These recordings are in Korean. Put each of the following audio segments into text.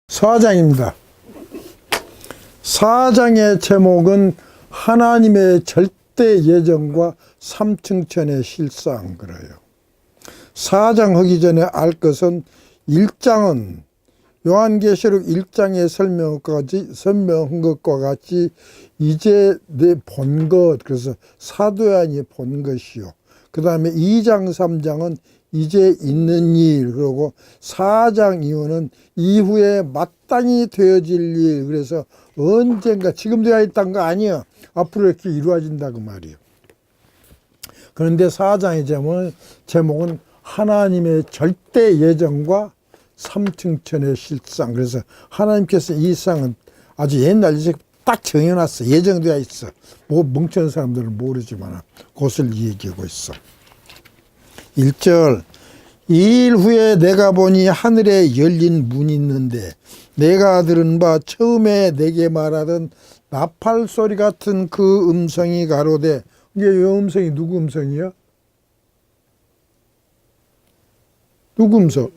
사장입니다. 사장의 제목은 하나님의 절대 예정과 삼층천의 실상 그래요. 사장하기 전에 알 것은 1장은 요한계시록 1장에 설명한 것과 같이 이제 내 본 것, 그래서 사도 요한이 본 것이요. 그 다음에 2장 3장은 이제 있는 일, 그리고 4장 이후는 이후에 마땅히 되어질 일, 그래서 언젠가 지금 되어 있다는 거 아니에요. 앞으로 이렇게 이루어진다 그 말이에요. 그런데 4장의 제목은 하나님의 절대 예정과 삼층천의 실상. 그래서 하나님께서 이 상은 아주 옛날 이제 딱 정해놨어. 예정되어 있어. 뭐 멍청한 사람들은 모르지만 그것을 얘기하고 있어. 1절, 이 일 후에 내가 보니 하늘에 열린 문이 있는데 내가 들은 바 처음에 내게 말하던 나팔 소리 같은 그 음성이 가로되, 이게 이 음성이 누구 음성이야? 누구 음성?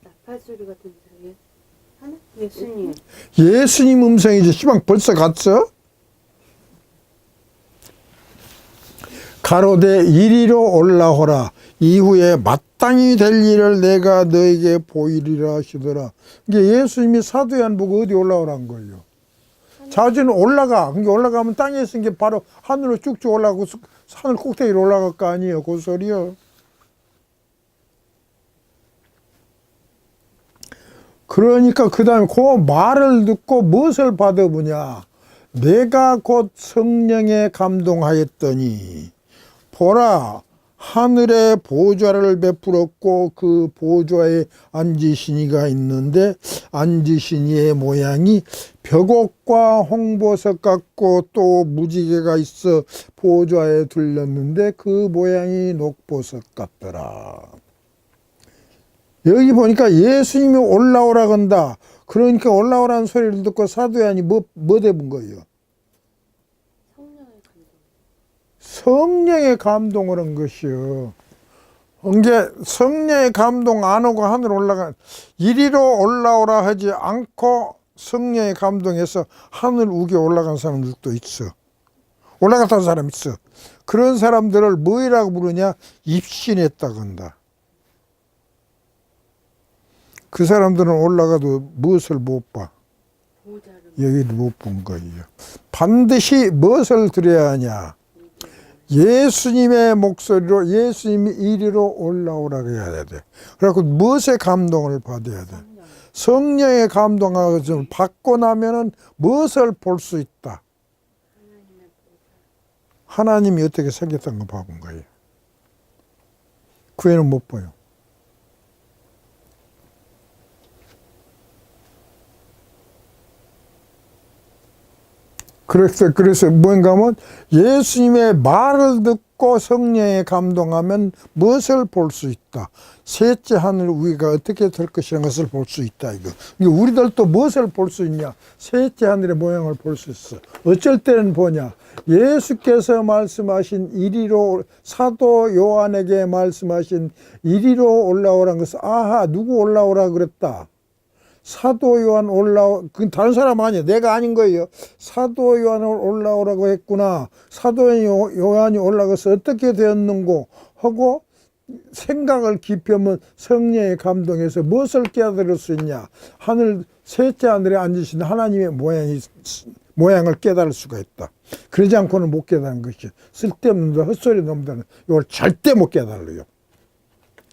나팔 소리 같은 소리요? 하나? 예수님. 예수님 음성이지. 시방 벌써 갔어? 가로되 이리로 올라오라. 이후에 마땅히 될 일을 내가 너에게 보이리라 하시더라. 이게 예수님이 사도 요한 보고 어디 올라오란 거예요. 자주는 올라가. 그러니까 올라가면 땅에 있는 게 바로 하늘로 쭉쭉 올라가고 하늘 꼭대기로 올라갈 거 아니에요. 그 소리요. 그러니까 그 다음에 그 말을 듣고 무엇을 받아보냐. 내가 곧 성령에 감동하였더니 보라, 하늘에 보좌를 베풀었고 그 보좌에 앉으신 이가 있는데 앉으신 이의 모양이 벽옥과 홍보석 같고 또 무지개가 있어 보좌에 둘렸는데 그 모양이 녹보석 같더라. 여기 보니까 예수님이 올라오라 건다. 그러니까 올라오라는 소리를 듣고 사도 요한이 뭐 대본 거예요? 성령의 감동을 한 것이요. 이게 성령의 감동 안 오고 하늘 올라가, 이리로 올라오라 하지 않고 성령의 감동해서 하늘 우게 올라간 사람들도 있어. 올라갔다는 사람 있어. 그런 사람들을 뭐라고 부르냐? 입신했다고 한다. 그 사람들은 올라가도 무엇을 못 봐? 여기를 못 본 거예요. 반드시 무엇을 들어야 하냐? 예수님의 목소리로 예수님이 이리로 올라오라고 해야 돼. 그래갖고 무엇의 감동을 받아야 돼? 성령의 감동을 받고 나면은 무엇을 볼 수 있다? 하나님이 어떻게 생겼다는 거 봐본 거예요. 그 외에는 못 보여. 그래서 뭔가 하면 예수님의 말을 듣고 성령에 감동하면 무엇을 볼 수 있다. 셋째 하늘 위가 어떻게 될 것이라는 것을 볼 수 있다. 이거. 우리들도 무엇을 볼 수 있냐? 셋째 하늘의 모양을 볼 수 있어. 어쩔 때는 보냐? 예수께서 말씀하신 이리로, 사도 요한에게 말씀하신 이리로 올라오라는 것은 아하, 누구 올라오라 그랬다. 사도 요한 그건 다른 사람 아니에요. 내가 아닌 거예요. 사도 요한을 올라오라고 했구나. 사도 요한이 올라가서 어떻게 되었는고 하고 생각을 깊이 하면 성령의 감동에서 무엇을 깨달을 수 있냐. 셋째 하늘에 앉으신 하나님의 모양을 깨달을 수가 있다. 그러지 않고는 못 깨달은 것이 쓸데없는 헛소리 놈들은 이걸 절대 못 깨달아요.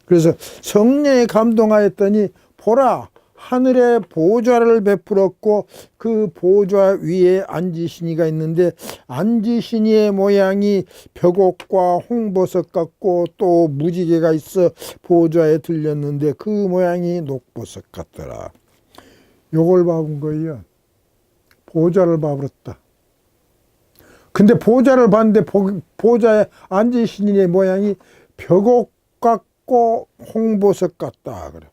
그래서 성령에 감동하였더니 보라, 하늘에 보좌를 베풀었고 그 보좌 위에 앉으신 이가 있는데 앉으신 이의 모양이 벽옥과 홍보석 같고 또 무지개가 있어 보좌에 들렸는데 그 모양이 녹보석 같더라. 요걸 봐본 거예요. 보좌를 봐버렸다. 근데 보좌를 봤는데 보좌에 앉으신 이의 모양이 벽옥 같고 홍보석 같다 그래.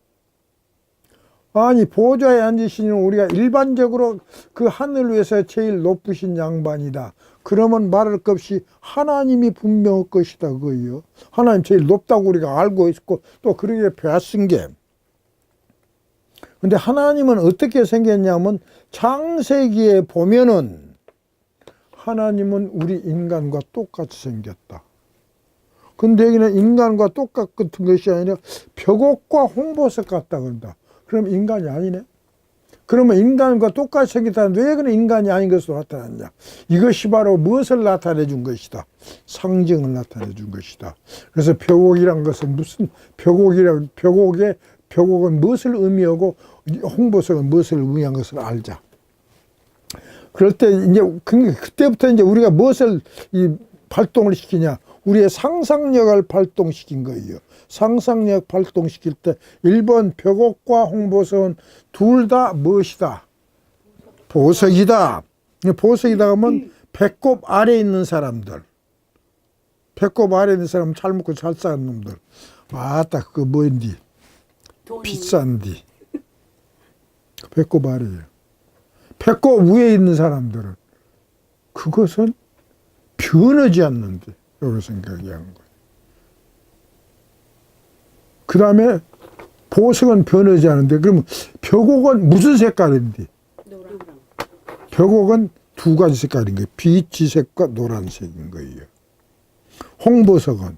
아니, 보좌에 앉으신 우리가 일반적으로 그 하늘 위에서 제일 높으신 양반이다. 그러면 말할 것 없이 하나님이 분명할 것이다 그거예요. 하나님 제일 높다고 우리가 알고 있고 또 그러게 배웠은 게 근데 하나님은 어떻게 생겼냐면 창세기에 보면은 하나님은 우리 인간과 똑같이 생겼다. 근데 여기는 인간과 똑같은 것이 아니라 벽옥과 홍보석 같다 그런다. 그럼 인간이 아니네? 그러면 인간과 똑같이 생겼다는데 왜 그는 인간이 아닌 것으로 나타났냐? 이것이 바로 무엇을 나타내 준 것이다? 상징을 나타내 준 것이다. 그래서 벽옥이란 것은 무슨 벽옥은 무엇을 의미하고 홍보석은 무엇을 의미한 것을 알자. 그럴 때 이제 그때부터 이제 우리가 무엇을 발동을 시키냐? 우리의 상상력을 발동시킨 거예요. 상상력 발동시킬 때 1번 벽옥과 홍보석은 둘 다 무엇이다? 보석이다. 보석이다 하면 배꼽 아래에 있는 사람들. 배꼽 아래에 있는 사람 잘 먹고 잘 사는 놈들. 맞다. 그거 뭐인디? 비싼디. 배꼽 아래에요. 배꼽 위에 있는 사람들은 그것은 변하지 않는데 이렇게 생각이 한 거예요. 그 다음에 보석은 변하지 않는데 그러면 벽옥은 무슨 색깔인데? 노랑. 벽옥은 두 가지 색깔인 거예요. 비치색과 노란색인 거예요. 홍보석은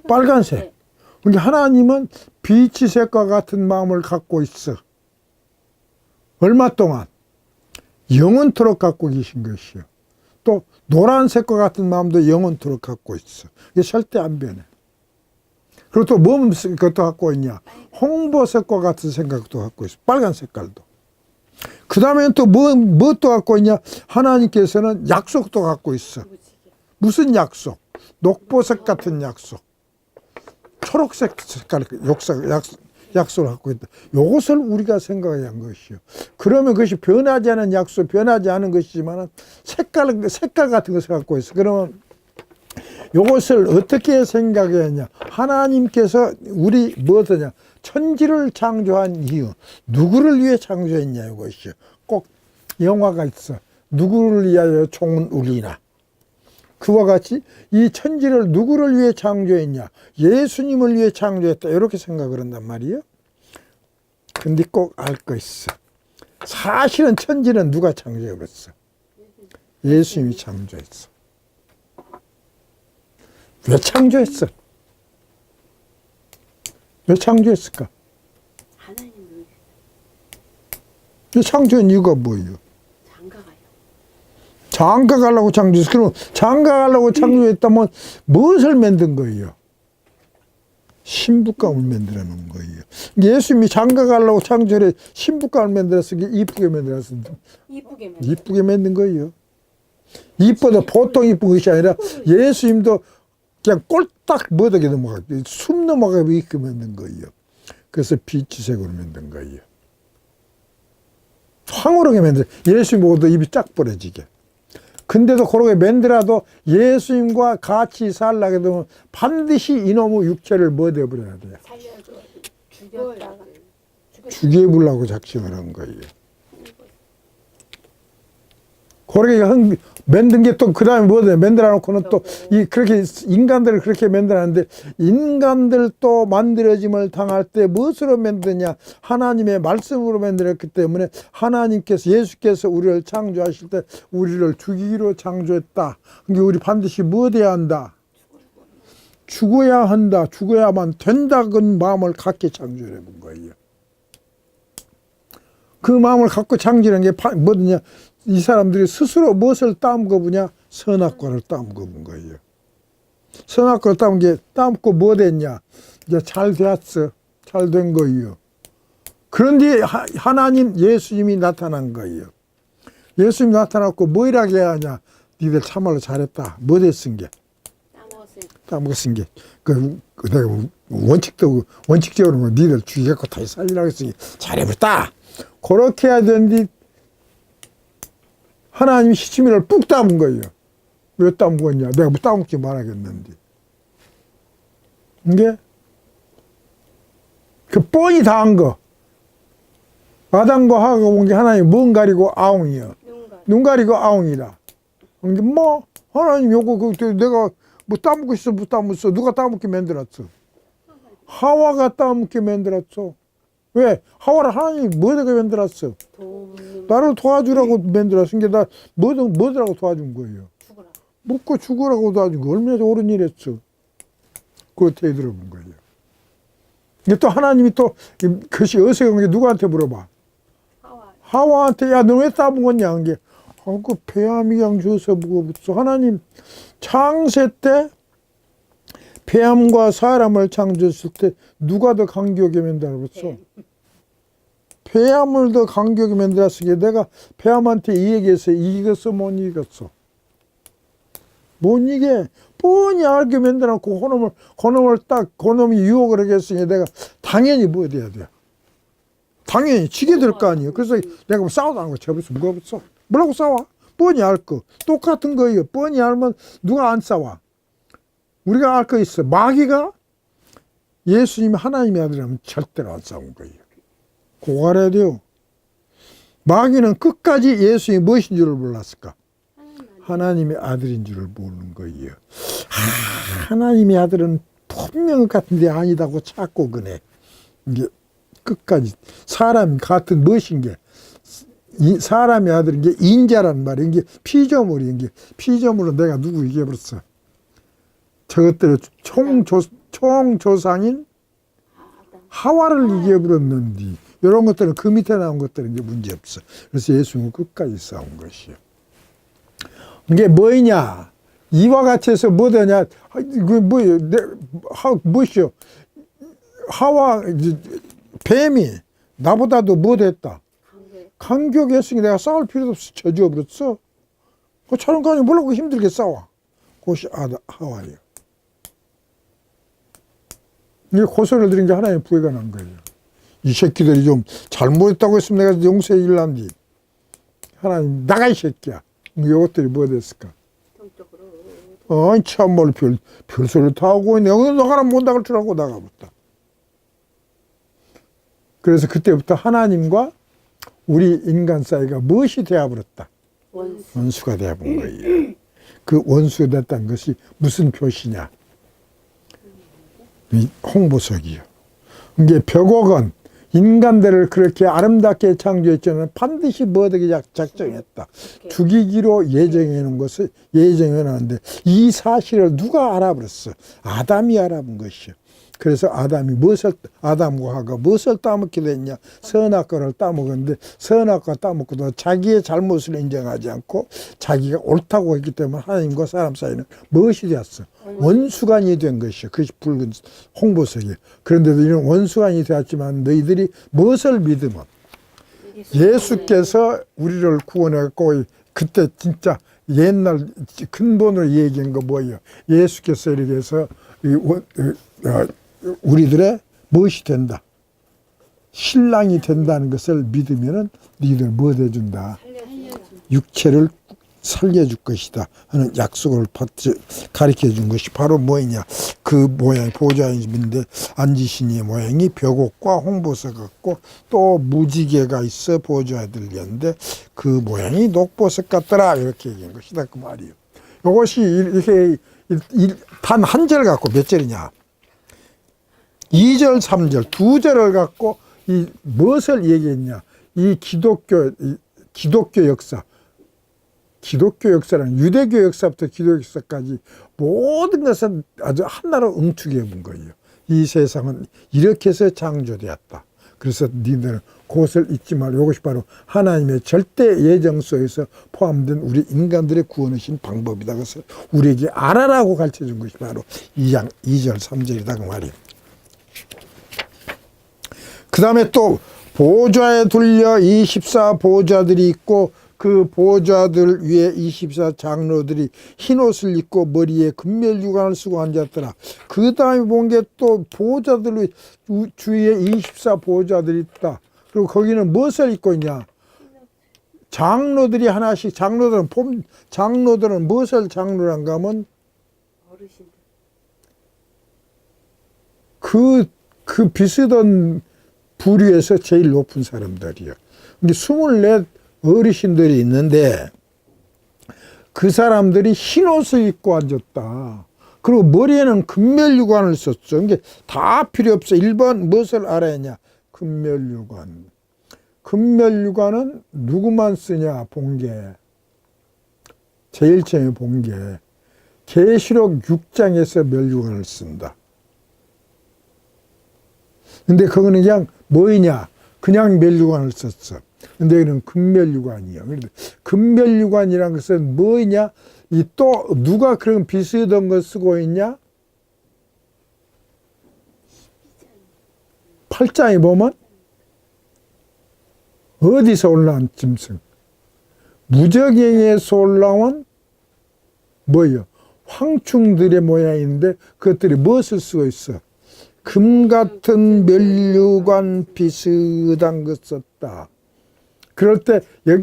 빨간색. 그러니까 하나님은 비치색과 같은 마음을 갖고 있어. 얼마 동안? 영원토록 갖고 계신 것이요. 또 노란색과 같은 마음도 영원토록 갖고 있어. 이게 절대 안 변해. 그리고 또 무엇을 갖고 있냐? 홍보색과 같은 생각도 갖고 있어. 빨간 색깔도. 그 다음에 또 무엇도 갖고 있냐? 하나님께서는 약속도 갖고 있어. 무슨 약속? 녹보색 같은 약속. 초록색 색깔 약속을 갖고 있다. 이것을 우리가 생각해야 한 것이요. 그러면 그것이 변하지 않은 약속, 변하지 않은 것이지만 색깔 같은 것을 갖고 있어. 그러면 이것을 어떻게 생각해야 하냐? 하나님께서 우리 무엇이냐? 천지를 창조한 이유. 누구를 위해 창조했냐 이것이요. 꼭 영화가 있어. 누구를 위하여 총은 울리나. 그와 같이 이 천지를 누구를 위해 창조했냐? 예수님을 위해 창조했다. 이렇게 생각을 한단 말이에요. 근데 꼭 알 거 있어. 사실은 천지는 누가 창조해버렸어? 예수님이 창조했어. 왜 창조했어? 왜 창조했을까? 하나님을 왜 창조한 이유가 뭐예요? 장가가요. 장가가려고 창조했어. 그럼 장가가려고 창조했다면 무엇을 만든 거예요? 신부감을 만들어 놓은 거예요. 예수님이 장가가려고 창조해 신부감을 만들었어. 이쁘게 만들었어. 이쁘게 만든 거예요. 이쁘다 보통 이쁜 것이 아니라 예수님도 그냥 꼴딱 못하게 넘어가고 숨 넘어가게 이렇게 만든 거예요. 그래서 비치색으로 만든 거예요. 황홀하게 만들어. 예수님 보고도 입이 쫙 벌어지게. 근데도 그렇게 만들어도 예수님과 같이 살라게 되면 반드시 이놈의 육체를 못해버려야 돼요. 살려줘. 죽였다가. 죽여보려고 작정을 한 거예요. 그렇게 만든 게 또 그 다음에 뭐든 만들어 놓고는 또 그렇게 인간들을 그렇게 만들었는데 인간들도 만들어짐을 당할 때 무엇으로 만드냐? 하나님의 말씀으로 만들었기 때문에 하나님께서 예수께서 우리를 창조하실 때 우리를 죽이기로 창조했다. 그러니까 우리 반드시 무엇해야 한다? 죽어야 한다. 죽어야만 된다는 마음을 갖게 창조해 본 거예요. 그 마음을 갖고 창조한 게 뭐냐? 이 사람들이 스스로 무엇을 따먹어 보냐? 선악과를 따먹어 본 거예요. 선악과를 따먹고 뭐 됐냐? 이제 잘 되었어. 잘 된 거예요. 그런데 하나님 예수님이 나타난 거예요. 예수님이 나타났고 뭐이라고 해야 하냐? 니들 참말로 잘했다. 뭐 됐은 게? 따먹었은 게. 내가 원칙적으로 니들 죽이겠고 다시 살리라고 했으니 잘해봤다. 그렇게 해야 되는데 하나님이 시치미를 뚝 따문 거예요. 왜 따먹었냐? 내가 뭐 따먹지 말아야겠는데. 이게 그 뻔히 다 한 거. 아담과 하와가 본 게 하나님 뭔 가리고 아웅이요. 눈 가리고 아웅이라. 근데 뭐 하나님 요거 내가 뭐 따먹고 있어 못 따먹었어. 누가 따먹게 만들었어? 하와가 따먹게 만들었어. 왜? 하와를 하나님이 뭐라고 만들었어? 도움 나를 도와주라고 만들었은 게 나 뭐라고 도와준 거예요? 죽으라. 먹고 죽으라고 도와준 거 얼마나 옳은 일 했어. 그거 어떻게 들어본 거예요. 이게 또 하나님이 또 그것이 어색한 게 누구한테 물어봐? 하와. 하와한테 야 너 왜 따먹었냐 한 게 그 배암이 그냥 줘서 먹어봤어. 하나님 창세 때 배암과 사람을 창조했을 때 누가 더 간교하게 만들었어? 배암을 더 간교하게 만들었으니 내가 배암한테 이 얘기해서 이겼어 못 이겼어? 못 이게 뻔히 알게 만들어놓고 그놈이 유혹을 하겠으니 내가 당연히 뭐 돼야 돼? 당연히 지게 될 거 아니에요. 그래서 내가 뭐 싸우다는 거 접었어. 뭐가 없어? 뭐라고 싸워? 뻔히 알 거. 똑같은 거예요. 뻔히 알면 누가 안 싸워? 우리가 알 거 있어. 마귀가 예수님이 하나님의 아들이라면 절대로 안 싸운 거예요. 그거 알아야 돼요. 마귀는 끝까지 예수님이 무엇인 줄을 몰랐을까? 하나님의 아들인 줄을 모르는 거예요. 하나님의 아들은 분명 같은데 아니다고 자꾸 그네. 이게 끝까지 사람 같은 무엇인 게 사람의 아들인 게 인자란 말이에요. 이게 피조물이 게 피조물은 내가 누구 이겨버렸어. 저것들의 총조상인 하와를 이겨버렸는데 이런 것들은 그 밑에 나온 것들은 이제 문제 없어. 그래서 예수님은 끝까지 싸운 것이요. 이게 뭐냐? 이와 같이 해서 뭐되냐? 그 뭐요? 무엇이요? 하와 뱀이 나보다도 뭐됐다? 간격했으니 내가 싸울 필요도 없어. 저주어버렸어. 그 저런 거 아니면 뭐라고 힘들게 싸워. 그것이 하와예요. 이게 고소를 들은 게 하나님의 부해가 난 거예요. 이 새끼들이 좀 잘못했다고 했으면 내가 용서해 줄란디. 하나님 나가 이 새끼야. 이것들이 뭐 됐을까? 참말로 별소리를 다 하고 있네. 나가라 못 나갈 줄 알고 나가봤다. 그래서 그때부터 하나님과 우리 인간 사이가 무엇이 되어버렸다? 원수가 되어본 거예요. 그 원수가 됐다는 것이 무슨 표시냐? 이 홍보석이요. 이게 벽옥은 인간들을 그렇게 아름답게 창조했지만 반드시 뭐되게 작정했다. 죽이기로 예정해 놓은 것을 예정해 놨는데 이 사실을 누가 알아버렸어? 아담이 알아본 것이요. 그래서 아담과 하가 무엇을 따먹게 됐냐? 선악과를 따먹었는데 선악과 따먹고도 자기의 잘못을 인정하지 않고 자기가 옳다고 했기 때문에 하나님과 사람 사이는 무엇이 되었어? 원수간이 된 것이요. 그것이 붉은 홍보석이에요. 그런데도 이런 원수간이 되었지만 너희들이 무엇을 믿으면 예수께서 우리를 구원했고 그때 진짜 옛날 근본으로 얘기한 거 뭐예요? 예수께서 이렇게 해서 우리들의 무엇이 된다? 신랑이 된다는 것을 믿으면은 너희들 뭐 해준다? 육체를 살려줄 것이다 하는 약속을 가르쳐 준 것이 바로 뭐냐? 그 모양이 보좌인데 앉으신 모양이 벽옥과 홍보석 같고 또 무지개가 있어 보좌들이었는데 그 모양이 녹보석 같더라 이렇게 얘기한 것이다 그 말이에요. 이것이 이렇게 단 한 절 갖고 몇 절이냐? 2절, 3절, 2절을 갖고 이 무엇을 얘기했냐? 이 기독교 역사, 기독교 역사는 유대교 역사부터 기독교 역사까지 모든 것은 아주 하나로 응축해 본 거예요. 이 세상은 이렇게 해서 창조되었다. 그래서 니들은 그것을 잊지 말고 이것이 바로 하나님의 절대 예정 속에서 포함된 우리 인간들의 구원하신 방법이다. 그래서 우리에게 알아라고 가르쳐 준 것이 바로 2장 2절, 3절이다 그 말이에요. 그 다음에 또 보좌에 둘려 24 보좌들이 있고 그 보좌들 위에 24 장로들이 흰 옷을 입고 머리에 금멸 유관을 쓰고 앉았더라. 그 다음에 본 게 또 보좌들 주위에 24 보좌들이 있다. 그리고 거기는 무엇을 입고 있냐? 장로들이 하나씩 장로들은 무엇을 장로란가 하면 그 비스던 부류에서 제일 높은 사람들이요. 근데 24 어르신들이 있는데 그 사람들이 흰 옷을 입고 앉았다. 그리고 머리에는 금멸유관을 썼죠. 이게 다 필요 없어. 1번 무엇을 알아야 하냐? 금멸유관. 금멸유관은 누구만 쓰냐? 본게. 제일 처음에 본게. 계시록 6장에서 멸유관을 쓴다. 근데 그거는 그냥 뭐이냐? 그냥 멸유관을 썼어. 근데 이는 금멸유관이야. 그런데 금멸유관이라는 것은 뭐이냐? 이 또 누가 그런 비슷한 거 쓰고 있냐? 8장에 보면 어디서 올라온 짐승? 무적행에서 올라온 뭐예요? 황충들의 모양인데 그것들이 무엇을 쓰고 있어? 금 같은 멸류관 비슷한 것 썼다. 그럴 때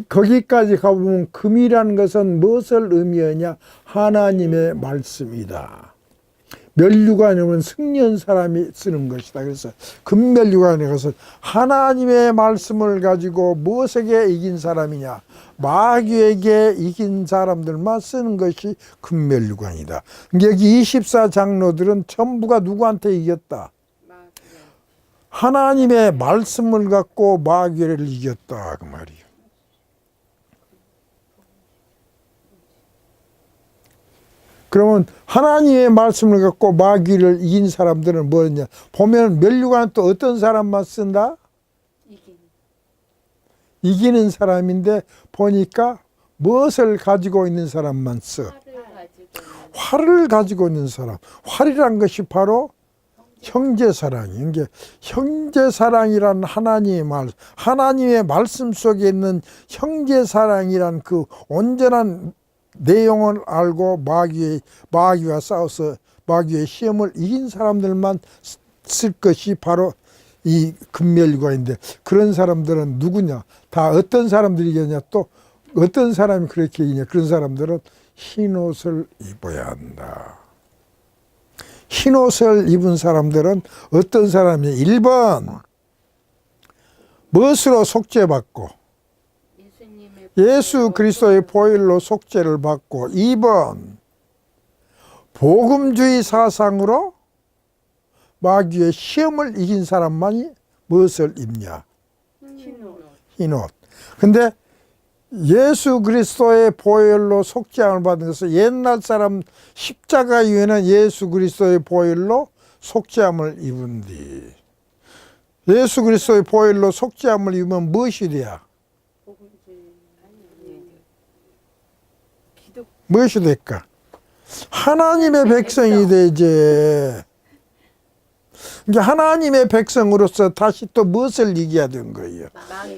거기까지 가보면 금이라는 것은 무엇을 의미하냐? 하나님의 말씀이다. 멸류관이면 승리한 사람이 쓰는 것이다. 그래서 금멸류관에 가서 하나님의 말씀을 가지고 무엇에게 이긴 사람이냐? 마귀에게 이긴 사람들만 쓰는 것이 금멸류관이다. 여기 24장로들은 전부가 누구한테 이겼다? 하나님의 말씀을 갖고 마귀를 이겼다 그 말이에요. 그러면 하나님의 말씀을 갖고 마귀를 이긴 사람들은 뭐냐? 보면 멸류관은 또 어떤 사람만 쓴다? 이기는 사람인데 보니까 무엇을 가지고 있는 사람만 써? 활을 가지고 있는 사람. 활이란 것이 바로 형제사랑이에요. 이게 형제사랑이란 하나님의 말씀 속에 있는 형제사랑이란 그 온전한 내용을 알고 마귀와 싸워서 마귀의 시험을 이긴 사람들만 쓸 것이 바로 이 금멸유관인데 그런 사람들은 누구냐? 다 어떤 사람들이겠냐? 또 어떤 사람이 그렇게 이기냐? 그런 사람들은 흰옷을 입어야 한다. 흰옷을 입은 사람들은 어떤 사람이냐? 1번 무엇으로 속죄받고 예수 그리스도의 보혈로 속죄를 받고 2번 복음주의 사상으로 마귀의 시험을 이긴 사람만이 무엇을 입냐? 흰옷. 근데 예수 그리스도의 보혈로 속죄함을 받은 것은 옛날 사람 십자가 이후에는 예수 그리스도의 보혈로 속죄함을 입은 뒤 예수 그리스도의 보혈로 속죄함을 입으면 무엇이 돼야? 무엇이 될까? 하나님의 백성이 되지. 이게 하나님의 백성으로서 다시 또 무엇을 이겨야 된 거예요?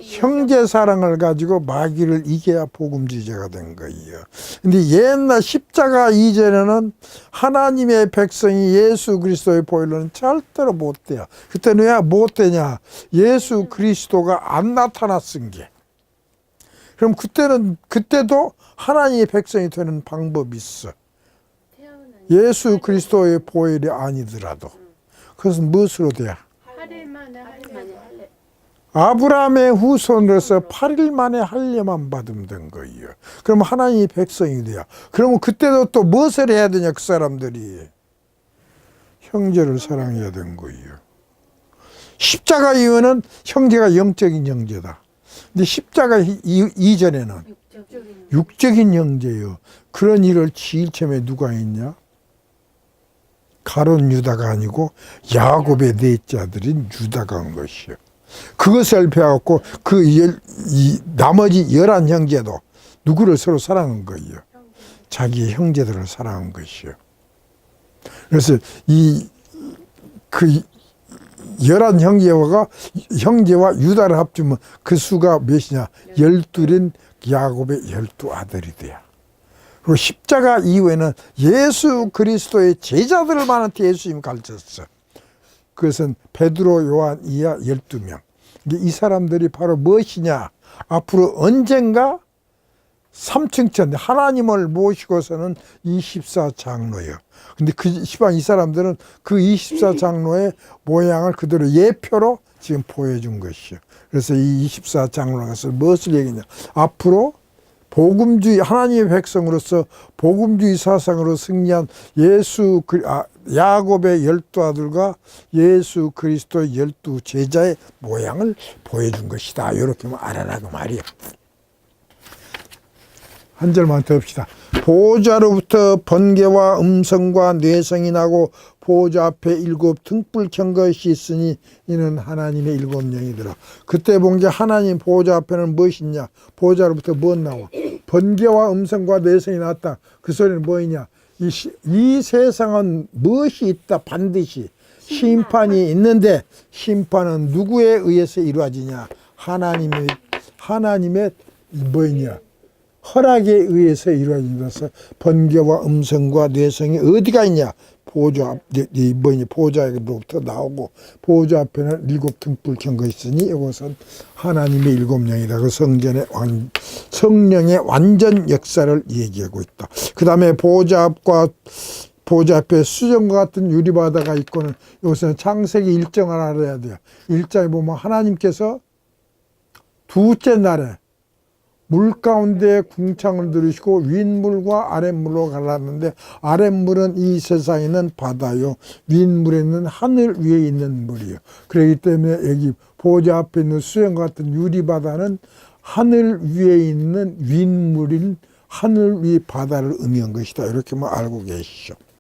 형제 사랑을 가지고 마귀를 이겨야 복음주의자가 된 거예요. 근데 옛날 십자가 이전에는 하나님의 백성이 예수 그리스도의 보혈로는 절대로 못 돼요. 그때는 왜 못 되냐? 예수 그리스도가 안 나타났은 게. 그럼 그때도 하나님의 백성이 되는 방법이 있어. 예수 그리스도의 보혈이 아니더라도. 그것은 무엇으로 돼야? 8일 만에 할례. 아브라함의 후손으로서 8일 만에 할례만 받으면 된 거예요. 그럼 하나님의 백성이 돼야. 그러면 그때도 또 무엇을 해야 되냐? 그 사람들이 형제를 사랑해야 된 거예요. 십자가 이후에는 형제가 영적인 형제다. 근데 십자가 이전에는 육적인 형제예요. 그런 일을 제일 처음에 누가 했냐? 가룟 유다가 아니고 야곱의 넷째 아들인 유다가 한 것이요. 그것을 배웠고 나머지 11 형제도 누구를 서로 사랑한 거예요. 자기의 형제들을 사랑한 것이요. 그래서 그 11 형제와 유다를 합치면 그 수가 몇이냐? 12인 야곱의 12 아들이 돼요. 그리고 십자가 이후에는 예수 그리스도의 제자들만한테 예수님이 가르쳤어. 그것은 베드로, 요한 이하 12명. 이 사람들이 바로 무엇이냐? 앞으로 언젠가 삼층천 하나님을 모시고서는 24장로예요. 근데 이 사람들은 그 24장로의 모양을 그대로 예표로 지금 보여준 것이요. 그래서 이 24장로가 무엇을 얘기하냐? 앞으로 복음주의 하나님의 백성으로서 복음주의 사상으로 승리한 야곱의 12아들과 예수 그리스도의 12제자의 모양을 보여준 것이다. 이렇게 알아라고 말이야. 한 절만 더 봅시다. 보호자로부터 번개와 음성과 뇌성이 나고 보호자 앞에 7 등불 켠 것이 있으니 이는 하나님의 7 영이더라. 그때 본 게 하나님 보호자 앞에는 무엇이냐? 보호자로부터 무엇 나와? 번개와 음성과 뇌성이 나왔다. 그 소리는 뭐이냐? 이 세상은 무엇이 있다? 반드시 심판이 있는데 심판은 누구에 의해서 이루어지냐? 하나님의 뭐이냐? 허락에 의해서 이루어진다서 번개와 음성과 뇌성이 어디가 있냐? 보호자로부터 나오고 보호자 앞에는 7 등불 켠 거 있으니 이것은 하나님의 7 영이다. 그 성령의 완전 역사를 얘기하고 있다. 그 다음에 보호자 앞에 수정과 같은 유리바다가 있고는 이것은 창세기 1장을 알아야 돼요. 1장에 보면 하나님께서 두째 날에 물 가운데 궁창을 들으시고 윗물과 아랫물로 갈랐는데 아랫물은 이 세상에 있는 바다요, 윗물에는 하늘 위에 있는 물이요. 그렇기 때문에 여기 보호자 앞에 있는 수영과 같은 유리바다는 하늘 위에 있는 윗물인 하늘 위 바다를 의미한 것이다. 이렇게 알고 계시죠.